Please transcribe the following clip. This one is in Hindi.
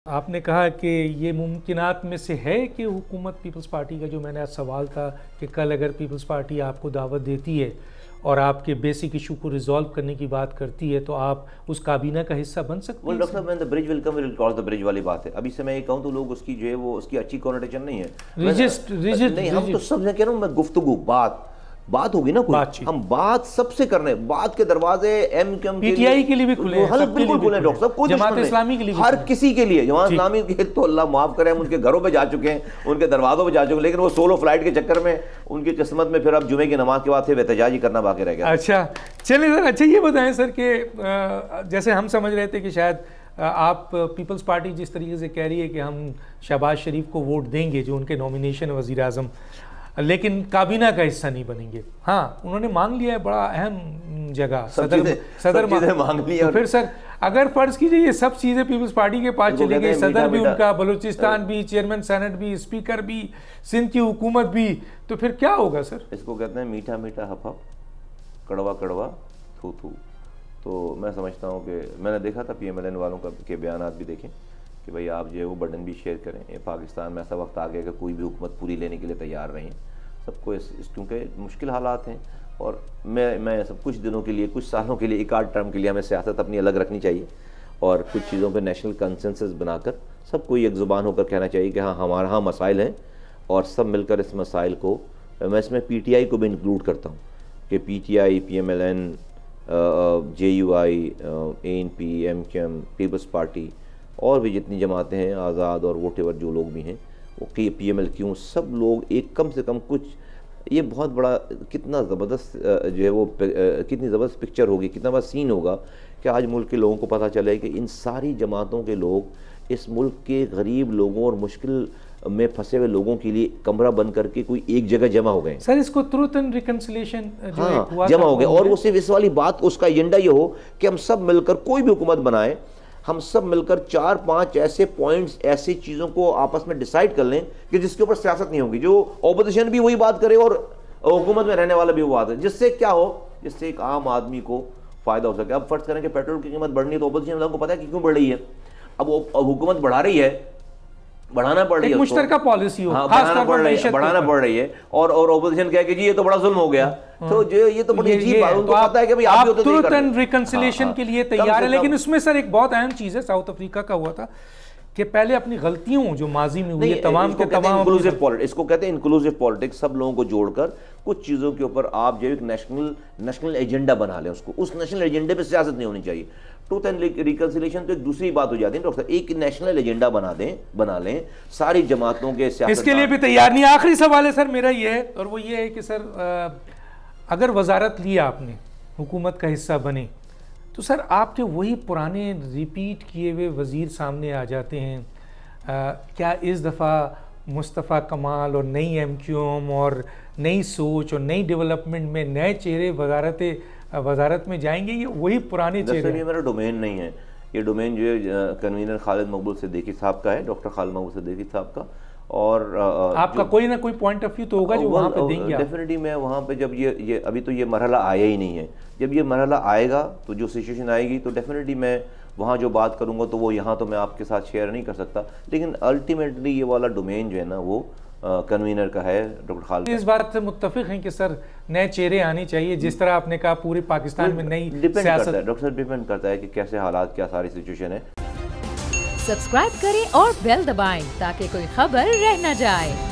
आपने कहा कि ये मुमकिनात में से है कि हुकूमत पीपल्स पार्टी का, जो मैंने आज सवाल था कि कल अगर पीपल्स पार्टी आपको दावत देती है और आपके बेसिक इशू को रिजॉल्व करने की बात करती है तो आप उस काबीना का हिस्सा बन सकते हैं। डॉक्टर साहब, मैंने bridge will come will cross the bridge वाली बात है। अभी से मैं ये कहूँ तो लोग उसकी जो है वो उसकी अच्छी कॉन्टेशन नहीं है, नहीं, हम तो सब कह रहा हूँ मैं, गुफ्तगू बात होगी ना, कोई हम बात सबसे करने, बात के दरवाजे एमक्यूएम पीटीआई के लिए भी खुले हैं, बिल्कुल खुले डॉक्टर साहब, कोई जमात इस्लामी के लिए, हर किसी के लिए। जमात इस्लामी के तो अल्लाह माफ करे, हम उनके घरों पे जा चुके हैं, उनके दरवाजों पे जा चुके हैं, लेकिन वो सोलो फ्लाइट के चक्कर में उनकी किस्मत में फिर अब जुमे की नमाज के बाद से एहतजाज ही करना बाकी रह गया। अच्छा चलिए सर, अच्छा ये बताएं सर कि जैसे हम समझ रहे थे कि शायद आप पीपल्स पार्टी जिस तरीके से कह रही है कि हम शहबाज शरीफ को वोट देंगे जो उनके नॉमिनेशन है वज़ीर आज़म, लेकिन काबीना का हिस्सा नहीं बनेंगे। हाँ, उन्होंने मांग लिया है बड़ा अहम जगह, सदर मांग लिया। तो फिर सर अगर फर्ज कीजिए ये सब चीज़ें पीपल्स पार्टी के पास चली गई, सदर भी उनका, बलूचिस्तान भी, चेयरमैन सेनेट भी, स्पीकर भी, सिंध की हुकूमत भी, तो फिर क्या होगा सर? इसको कहते हैं मीठा मीठा हफ हफ, कड़वा कड़वा थू थू। तो मैं समझता हूँ कि मैंने देखा था PMLN वालों के बयान भी देखें कि भाई आप जो है वो बर्डन भी शेयर करें। ये पाकिस्तान में ऐसा वक्त आ गया कि कोई भी हुकूमत पूरी लेने के लिए तैयार नहीं है, सबको क्योंकि मुश्किल हालात हैं। और मैं सब कुछ दिनों के लिए, कुछ सालों के लिए, एक आध टर्म के लिए हमें सियासत अपनी अलग रखनी चाहिए और कुछ चीज़ों पे नेशनल कंसेंसस बनाकर सबको एक ज़ुबान होकर कहना चाहिए कि हाँ हमारा हाँ मसाइल हैं और सब मिलकर इस मसाइल को, मैं इसमें PTI को भी इंक्लूड करता हूँ कि PTI, PMLN, JUI, ANP, MQM, Peoples Party और भी जितनी जमातें हैं, आज़ाद और वोटेवर जो लोग भी हैं, वो PMLQ, सब लोग एक कम से कम कुछ, ये बहुत बड़ा कितना ज़बरदस्त जो है वो कितनी ज़बरदस्त पिक्चर होगी, कितना बड़ा सीन होगा कि आज मुल्क के लोगों को पता चले कि इन सारी जमातों के लोग इस मुल्क के गरीब लोगों और मुश्किल में फंसे हुए लोगों के लिए कमरा बंद करके कोई एक जगह जमा हो गए। सर इसको ट्रूथ एंड रिकंसिलिएशन जमा हो गए, और वो सिर्फ इस वाली बात, उसका एजेंडा ये हो कि हम सब मिलकर कोई भी हुकूमत बनाए, हम सब मिलकर 4-5 ऐसे पॉइंट्स, ऐसी चीज़ों को आपस में डिसाइड कर लें कि जिसके ऊपर सियासत नहीं होगी, जो ऑपोजिशन भी वही बात करे और हुकूमत में रहने वाला भी वो बात है, जिससे क्या हो, जिससे एक आम आदमी को फ़ायदा हो सके। अब फर्ज करें कि पेट्रोल की कीमत बढ़नी है तो ऑपोजिशन वालों को पता है कि क्यों बढ़ रही है, अब हुकूमत बढ़ा रही है, बढ़ाना पड़ रही है, मुश्तरका पॉलिसी हो, बढ़ाना पड़ रही है, और ऑपोजिशन कहे कि जी ये तो बड़ा जुल्म हो गया। तो ये तो बड़ी अजीब बात, उनको पता है कि भाई आप ट्रूथ एंड रिकंसिलिएशन के लिए तैयार है। लेकिन उसमें सर एक बहुत अहम चीज़ है, साउथ अफ्रीका का हुआ था कि पहले अपनी गलतियों जो माजी में हुई है तमाम के तमाम, इंक्लूसिव पॉलिटिक्स, इसको कहते हैं इंक्लूसिव पॉलिटिक्स, सब लोगों को जोड़कर कुछ चीज़ों के ऊपर आप जो एक नेशनल एजेंडा बना लें, उसको उस नेशनल एजेंडे पे सियासत नहीं होनी चाहिए। ट्रूथ एंड रिकंसिलिएशन तो एक दूसरी बात हो जाती है डॉक्टर, एक नेशनल एजेंडा बना लें सारी जमातों के, इसके लिए भी तैयार नहीं। आखिरी सवाल है सर मेरा ये है, और वो ये है कि सर अगर वजारत लिया आपने, हुकूमत का हिस्सा बने, तो सर आपके वही पुराने रिपीट किए हुए वज़ीर सामने आ जाते हैं। क्या इस दफ़ा मुस्तफ़ा कमाल और नई MQM और नई सोच और नई डेवलपमेंट में नए चेहरे वजारत में जाएंगे, ये वही पुराने चेहरे? ये मेरा डोमेन नहीं है, ये डोमेन जो है कन्वीनर खालिद मकबूल सिद्दीकी साहब का है, डॉक्टर खालिद मकबूल सिद्दीकी साहब का। और आपका कोई ना कोई पॉइंट ऑफ व्यू तो होगा जो वहाँ पे देंगे। डेफिनेटली मैं वहाँ पे, जब ये अभी तो ये मरहला आया ही नहीं है, जब ये मरहला आएगा तो जो सिचुएशन आएगी तो डेफिनेटली मैं वहाँ जो बात करूँगा तो वो यहाँ तो मैं आपके साथ शेयर नहीं कर सकता, लेकिन अल्टीमेटली ये वाला डोमेन जो है ना वो कन्वीनर का है, डॉक्टर खालिद। इस बात से मुत्तफिक हैं कि सर नए चेहरे आने चाहिए, जिस तरह आपने कहा पूरे पाकिस्तान में नई सियासत। डॉक्टर साहब डिपेंड करता है कि कैसे हालात, क्या सारी सिचुएशन है। सब्सक्राइब करें और बेल दबाएं ताकि कोई खबर रह न जाए।